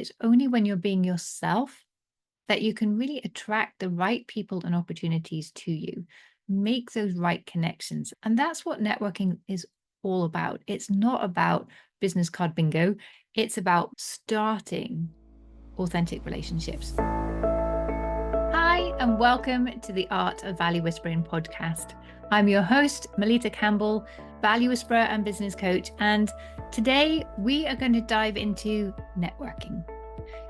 It's only when you're being yourself that you can really attract the right people and opportunities to you, make those right connections. And that's what networking is all about. It's not about business card bingo, it's about starting authentic relationships. Hi, and welcome to the Art of Value Whispering podcast. I'm your host, Melitta Campbell, value whisperer and business coach. And today we are going to dive into networking.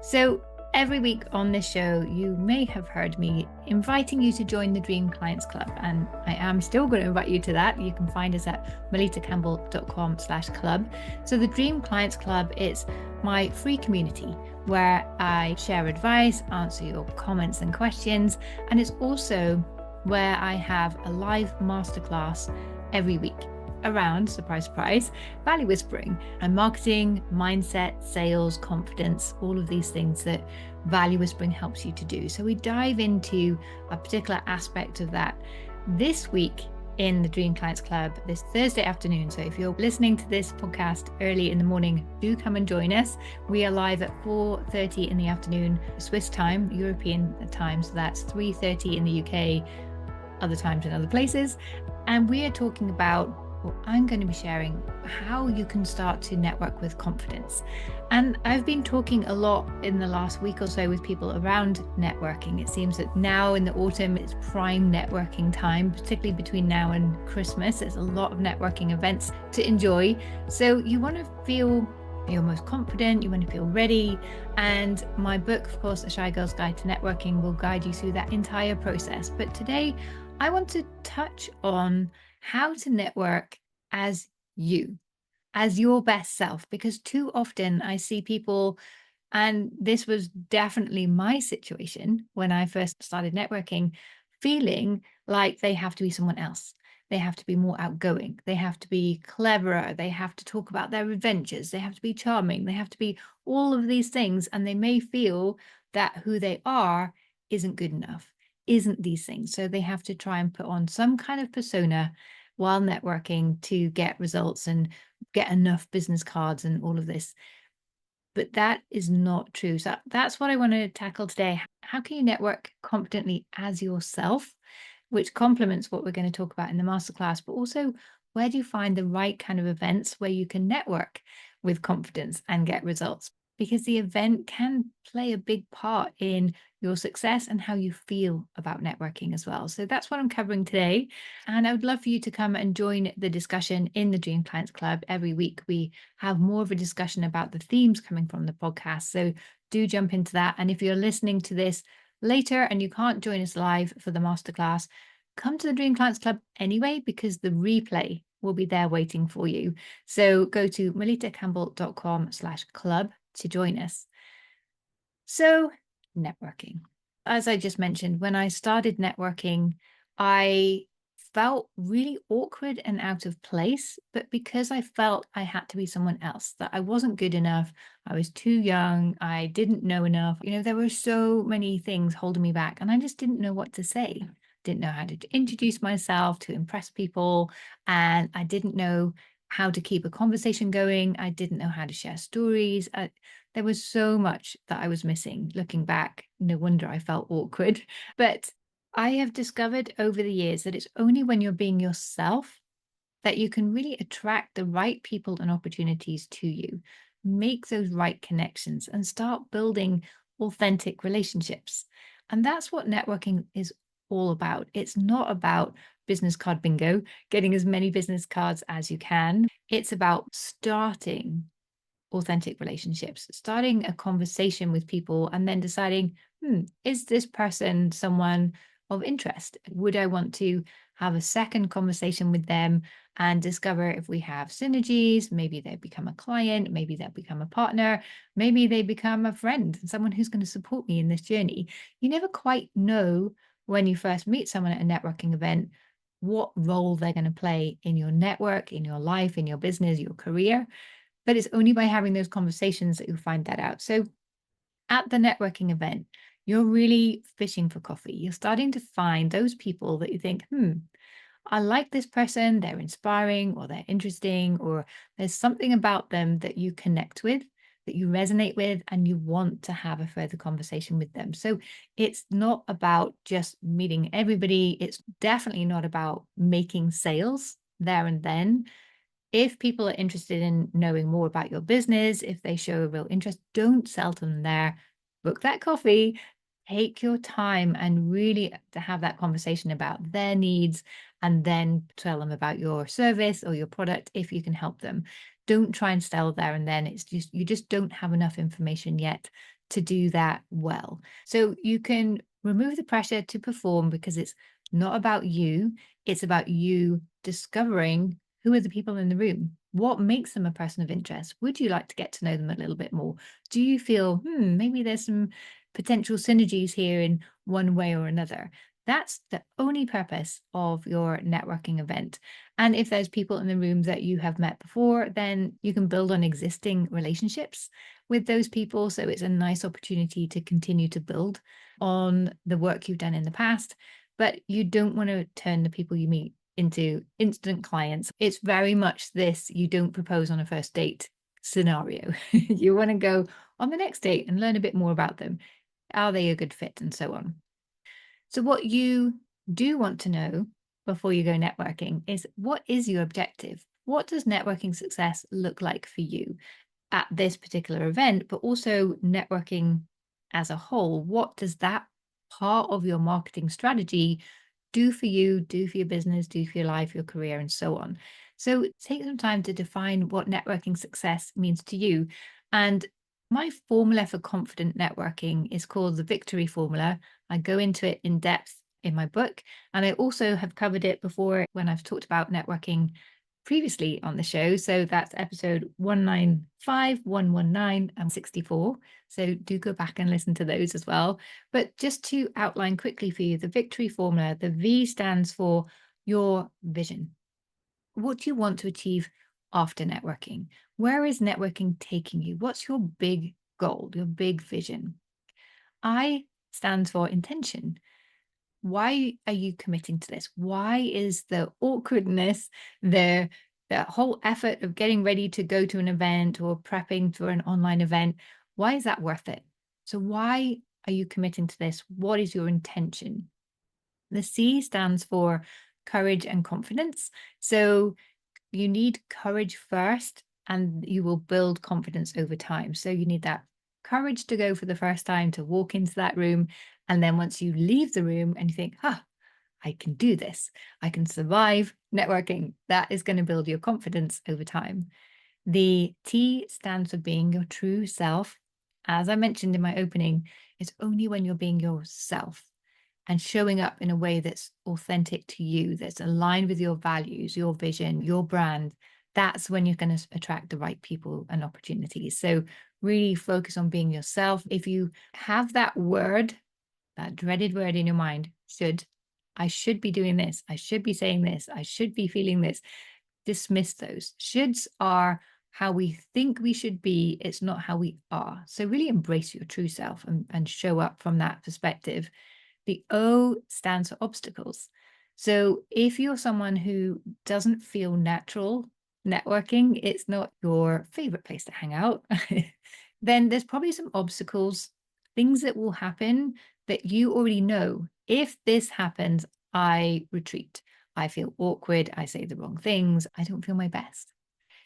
So every week on this show, you may have heard me inviting you to join the Dream Clients Club. And I am still going to invite you to that. You can find us at melittacampbell.com/club. So the Dream Clients Club is my free community where I share advice, answer your comments and questions. And it's also where I have a live masterclass every week around, surprise, surprise, value whispering and marketing, mindset, sales, confidence, all of these things that value whispering helps you to do. So we dive into a particular aspect of that this week in the Dream Clients Club this Thursday afternoon. So if you're listening to this podcast early in the morning, do come and join us. We are live at 4:30 in the afternoon, Swiss time, European time. So that's 3:30 in the UK, other times in other places. And we are talking about, well, I'm going to be sharing how you can start to network with confidence. And I've been talking a lot in the last week or so with people around networking. It seems that now in the autumn, it's prime networking time, particularly between now and Christmas. There's a lot of networking events to enjoy. So you want to feel your most confident, you want to feel ready. And my book, of course, The Shy Girl's Guide to Networking, will guide you through that entire process. But today, I want to touch on how to network as you, as your best self, because too often I see people, and this was definitely my situation when I first started networking, feeling like they have to be someone else. They have to be more outgoing. They have to be cleverer. They have to talk about their adventures. They have to be charming. They have to be all of these things. And they may feel that who they are isn't good enough, isn't these things. So they have to try and put on some kind of persona while networking to get results and get enough business cards and all of this. But that is not true. So that's what I want to tackle today. How can you network confidently as yourself, which complements what we're going to talk about in the masterclass, but also where do you find the right kind of events where you can network with confidence and get results? Because the event can play a big part in your success and how you feel about networking as well. So that's what I'm covering today. And I would love for you to come and join the discussion in the Dream Clients Club. Every week, we have more of a discussion about the themes coming from the podcast. So do jump into that. And if you're listening to this later and you can't join us live for the masterclass, come to the Dream Clients Club anyway, because the replay will be there waiting for you. So go to melittacampbell.com/club to join us. So networking. As I just mentioned, when I started networking, I felt really awkward and out of place, but because I felt I had to be someone else, that I wasn't good enough, I was too young, I didn't know enough. There were so many things holding me back, and I just didn't know what to say. Didn't know how to introduce myself to impress people, and I didn't know how to keep a conversation going. I didn't know how to share stories. There was so much that I was missing. Looking back, no wonder I felt awkward. But I have discovered over the years that it's only when you're being yourself that you can really attract the right people and opportunities to you, make those right connections, and start building authentic relationships. And that's what networking is all about. It's not about business card bingo, getting as many business cards as you can. It's about starting authentic relationships, starting a conversation with people and then deciding, is this person someone of interest? Would I want to have a second conversation with them and discover if we have synergies? Maybe they become a client, maybe they'll become a partner, maybe they become a friend, someone who's going to support me in this journey. You never quite know when you first meet someone at a networking event what role they're going to play in your network, in your life, in your business, your career. But it's only by having those conversations that you'll find that out. So at the networking event, you're really fishing for coffee. You're starting to find those people that you think, I like this person, they're inspiring or they're interesting, or there's something about them that you connect with that you resonate with and you want to have a further conversation with them. So it's not about just meeting everybody. It's definitely not about making sales there and then. If people are interested in knowing more about your business, if they show a real interest, don't sell to them there. Book that coffee, take your time and really to have that conversation about their needs and then tell them about your service or your product if you can help them. Don't try and sell there and then. It's just, you just don't have enough information yet to do that well. So you can remove the pressure to perform because it's not about you. It's about you discovering who are the people in the room? What makes them a person of interest? Would you like to get to know them a little bit more? Do you feel, maybe there's some potential synergies here in one way or another? That's the only purpose of your networking event. And if there's people in the room that you have met before, then you can build on existing relationships with those people. So it's a nice opportunity to continue to build on the work you've done in the past. But you don't want to turn the people you meet into instant clients. It's very much this you don't propose on a first date scenario. You want to go on the next date and learn a bit more about them. Are they a good fit and so on? So what you do want to know before you go networking is, what is your objective? What does networking success look like for you at this particular event, but also networking as a whole? What does that part of your marketing strategy do for you, do for your business, do for your life, your career, and so on? So take some time to define what networking success means to you. And my formula for confident networking is called the victory formula. I go into it in depth in my book. And I also have covered it before when I've talked about networking previously on the show. So that's episode 195, 119, and 64. So do go back and listen to those as well. But just to outline quickly for you, the victory formula, the V stands for your vision. What do you want to achieve after networking? Where is networking taking you? What's your big goal, your big vision? I stands for intention. Why are you committing to this? Why is the awkwardness, the whole effort of getting ready to go to an event or prepping for an online event, why is that worth it? So why are you committing to this? What is your intention? The C stands for courage and confidence. So you need courage first, and you will build confidence over time. So you need that courage to go for the first time, to walk into that room. And then once you leave the room and you think, I can do this, I can survive networking, that is going to build your confidence over time. The T stands for being your true self. As I mentioned in my opening, it's only when you're being yourself and showing up in a way that's authentic to you, that's aligned with your values, your vision, your brand, that's when you're going to attract the right people and opportunities. So really focus on being yourself. If you have that word, that dreaded word in your mind, I should be doing this, I should be saying this, I should be feeling this, dismiss those. Shoulds are how we think we should be. It's not how we are. So really embrace your true self and show up from that perspective. The O stands for obstacles. So if you're someone who doesn't feel natural networking, it's not your favorite place to hang out, then there's probably some obstacles, things that will happen that you already know. If this happens, I retreat. I feel awkward. I say the wrong things. I don't feel my best.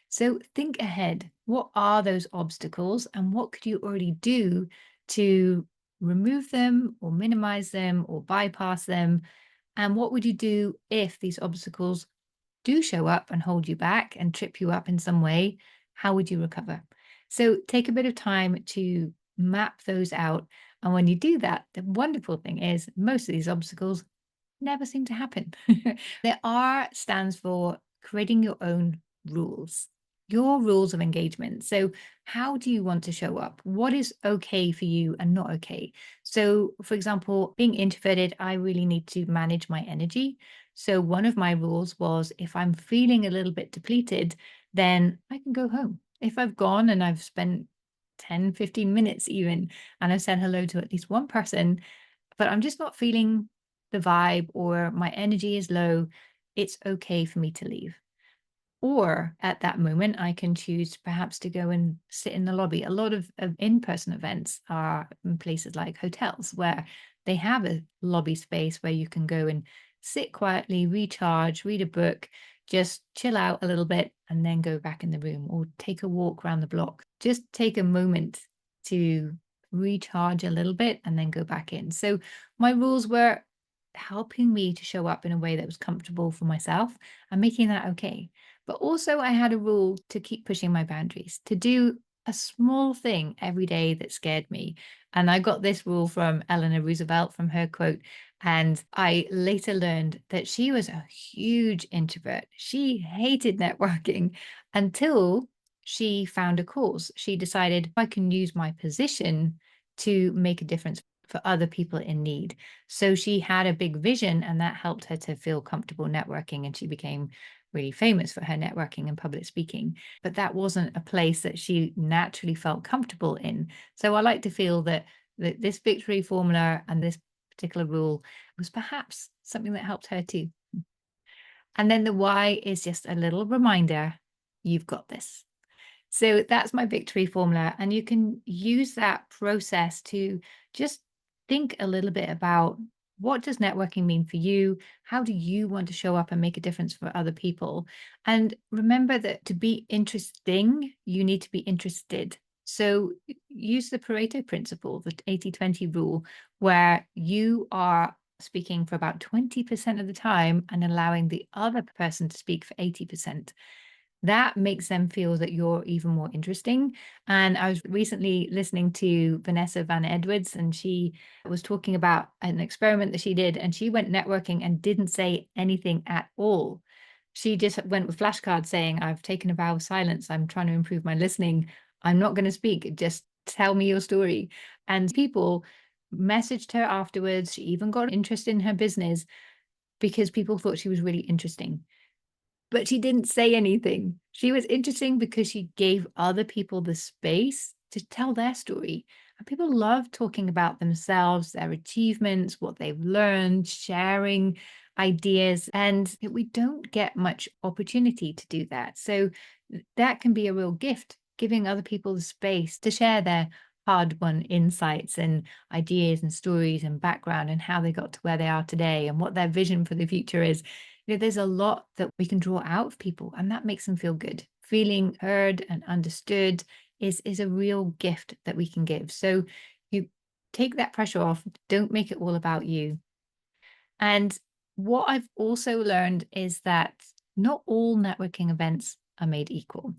So think ahead. What are those obstacles and what could you already do to remove them or minimize them or bypass them? And what would you do if these obstacles do show up and hold you back and trip you up in some way? How would you recover? So take a bit of time to map those out. And when you do that, the wonderful thing is most of these obstacles never seem to happen. The R stands for creating your own rules, your rules of engagement. So, how do you want to show up? What is okay for you and not okay? So, for example, being introverted, I really need to manage my energy. So, one of my rules was if I'm feeling a little bit depleted, then I can go home. If I've gone and I've spent 10, 15 minutes even, and I've said hello to at least one person, but I'm just not feeling the vibe or my energy is low, it's okay for me to leave. Or at that moment, I can choose perhaps to go and sit in the lobby. A lot of in-person events are in places like hotels where they have a lobby space where you can go and sit quietly, recharge, read a book, just chill out a little bit, and then go back in the room or take a walk around the block. Just take a moment to recharge a little bit and then go back in. So my rules were helping me to show up in a way that was comfortable for myself and making that okay. But also, I had a rule to keep pushing my boundaries, to do a small thing every day that scared me. And I got this rule from Eleanor Roosevelt, from her quote. And I later learned that she was a huge introvert. She hated networking until she found a cause. She decided I can use my position to make a difference for other people in need. So she had a big vision, and that helped her to feel comfortable networking. And she became really famous for her networking and public speaking. But that wasn't a place that she naturally felt comfortable in. So I like to feel that, this victory formula and this particular rule was perhaps something that helped her too. And then the why is just a little reminder, you've got this. So that's my victory formula. And you can use that process to just think a little bit about, what does networking mean for you? How do you want to show up and make a difference for other people? And remember that to be interesting, you need to be interested. So use the Pareto principle, the 80-20 rule, where you are speaking for about 20% of the time and allowing the other person to speak for 80%. That makes them feel that you're even more interesting. And I was recently listening to Vanessa Van Edwards, and she was talking about an experiment that she did, and she went networking and didn't say anything at all. She just went with flashcards saying, I've taken a vow of silence. I'm trying to improve my listening. I'm not going to speak. Just tell me your story. And people messaged her afterwards. She even got interest in her business because people thought she was really interesting. But she didn't say anything. She was interesting because she gave other people the space to tell their story. And people love talking about themselves, their achievements, what they've learned, sharing ideas. And we don't get much opportunity to do that. So that can be a real gift, giving other people the space to share their hard-won insights and ideas and stories and background and how they got to where they are today and what their vision for the future is. There's a lot that we can draw out of people, and that makes them feel good. Feeling heard and understood is a real gift that we can give. So you take that pressure off. Don't make it all about you. And what I've also learned is that not all networking events are made equal.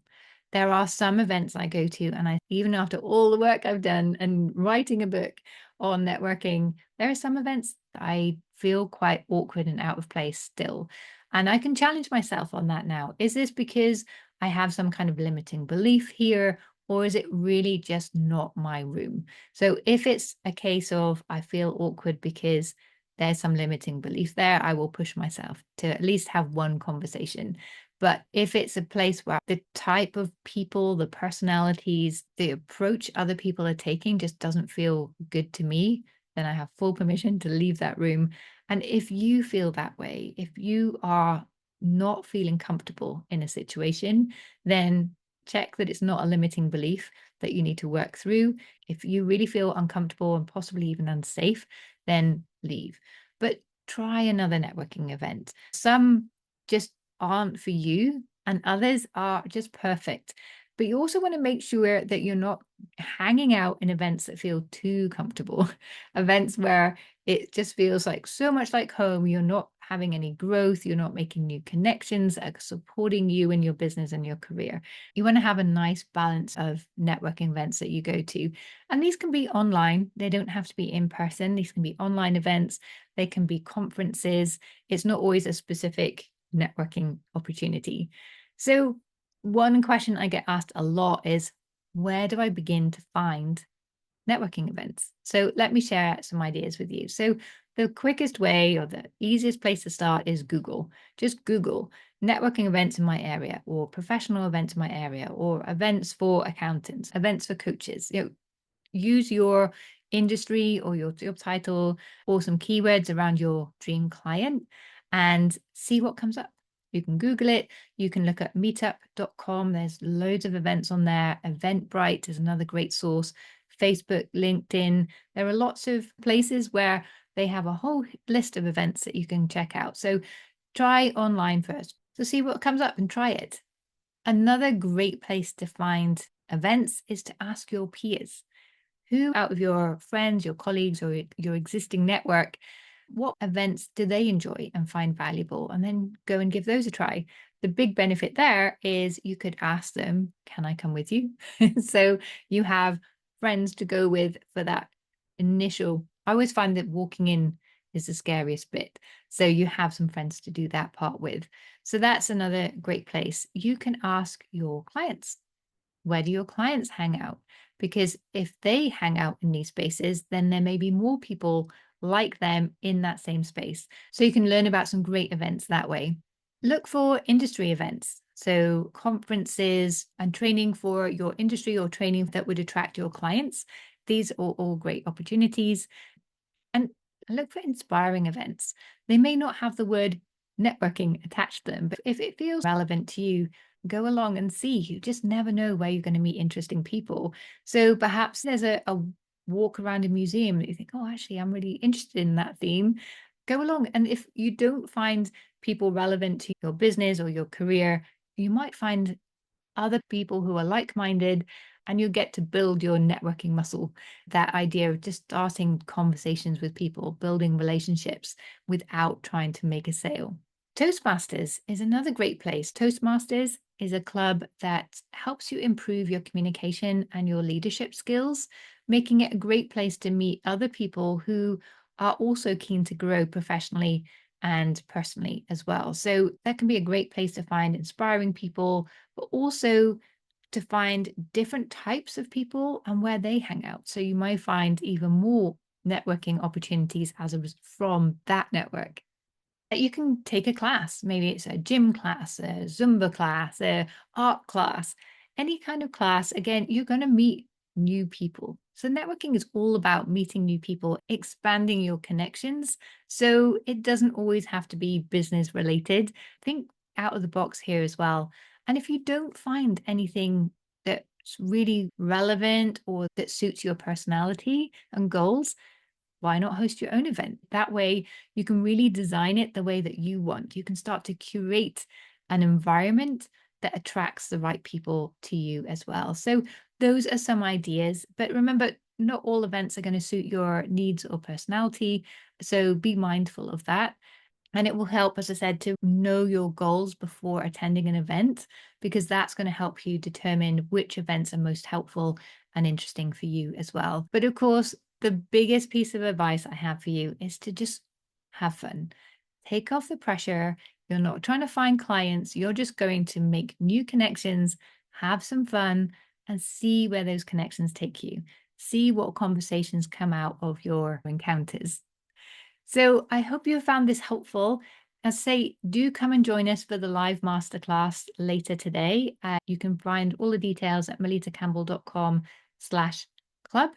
There are some events I go to, and even after all the work I've done and writing a book on networking, there are some events that I feel quite awkward and out of place still. And I can challenge myself on that now. Is this because I have some kind of limiting belief here, or is it really just not my room? So if it's a case of I feel awkward because there's some limiting belief there, I will push myself to at least have one conversation. But if it's a place where the type of people, the personalities, the approach other people are taking just doesn't feel good to me, then I have full permission to leave that room. And if you feel that way, if you are not feeling comfortable in a situation, then check that it's not a limiting belief that you need to work through. If you really feel uncomfortable and possibly even unsafe, then leave. But try another networking event. Some just aren't for you, and others are just perfect. But you also want to make sure that you're not hanging out in events that feel too comfortable, events where it just feels like so much like home. You're not having any growth. You're not making new connections that are supporting you in your business and your career. You want to have a nice balance of networking events that you go to. And these can be online. They don't have to be in person. These can be online events. They can be conferences. It's not always a specific networking opportunity. So one question I get asked a lot is, where do I begin to find networking events? So let me share some ideas with you. So the quickest way or the easiest place to start is Google. Just Google networking events in my area, or professional events in my area, or events for accountants, events for coaches. Use your industry or your job title or some keywords around your dream client and see what comes up. You can Google it. You can look at meetup.com. There's loads of events on there. Eventbrite is another great source. Facebook, LinkedIn. There are lots of places where they have a whole list of events that you can check out. So try online first. So see what comes up and try it. Another great place to find events is to ask your peers. Who out of your friends, your colleagues, or your existing network, what events do they enjoy and find valuable? And then go and give those a try. The big benefit there is you could ask them, can I come with you? So you have friends to go with for that initial. I always find that walking in is the scariest bit. So you have some friends to do that part with. So that's another great place. You can ask your clients, where do your clients hang out? Because if they hang out in these spaces, then there may be more people like them in that same space. So you can learn about some great events that way. Look for industry events. So conferences and training for your industry or training that would attract your clients. These are all great opportunities. And look for inspiring events. They may not have the word networking attached to them, but if it feels relevant to you, go along and see. You just never know where you're going to meet interesting people. So perhaps there's a walk around a museum that you think, oh, actually, I'm really interested in that theme. Go along. And if you don't find people relevant to your business or your career, you might find other people who are like-minded, and you get to build your networking muscle. That idea of just starting conversations with people, building relationships without trying to make a sale. Toastmasters is another great place. Toastmasters is a club that helps you improve your communication and your leadership skills, making it a great place to meet other people who are also keen to grow professionally and personally as well. So that can be a great place to find inspiring people, but also to find different types of people and where they hang out. So you might find even more networking opportunities from that network. You can take a class. Maybe it's a gym class, a Zumba class, a art class, any kind of class. Again, you're going to meet new people. So networking is all about meeting new people, expanding your connections. So it doesn't always have to be business related. Think out of the box here as well. And if you don't find anything that's really relevant or that suits your personality and goals, why not host your own event? That way you can really design it the way that you want. You can start to curate an environment that attracts the right people to you as well. So those are some ideas, but remember, not all events are going to suit your needs or personality. So be mindful of that. And it will help, as I said, to know your goals before attending an event, because that's going to help you determine which events are most helpful and interesting for you as well. But of course, the biggest piece of advice I have for you is to just have fun. Take off the pressure. You're not trying to find clients. You're just going to make new connections, have some fun, and see where those connections take you. See what conversations come out of your encounters. So I hope you found this helpful. As I say, do come and join us for the live masterclass later today. You can find all the details at melittacamble.com/club.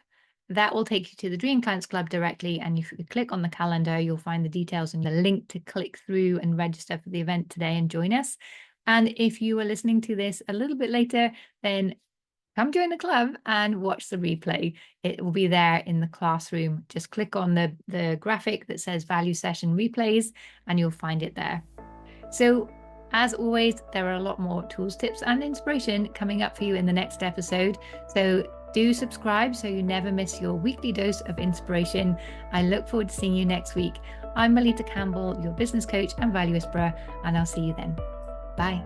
That will take you to the Dream Clients Club directly. And if you click on the calendar, you'll find the details and the link to click through and register for the event today and join us. And if you are listening to this a little bit later, then come join the club and watch the replay. It will be there in the classroom. Just click on the graphic that says value session replays and you'll find it there. So as always, there are a lot more tools, tips, and inspiration coming up for you in the next episode. So do subscribe so you never miss your weekly dose of inspiration. I look forward to seeing you next week. I'm Melitta Campbell, your business coach and value whisperer, and I'll see you then. Bye.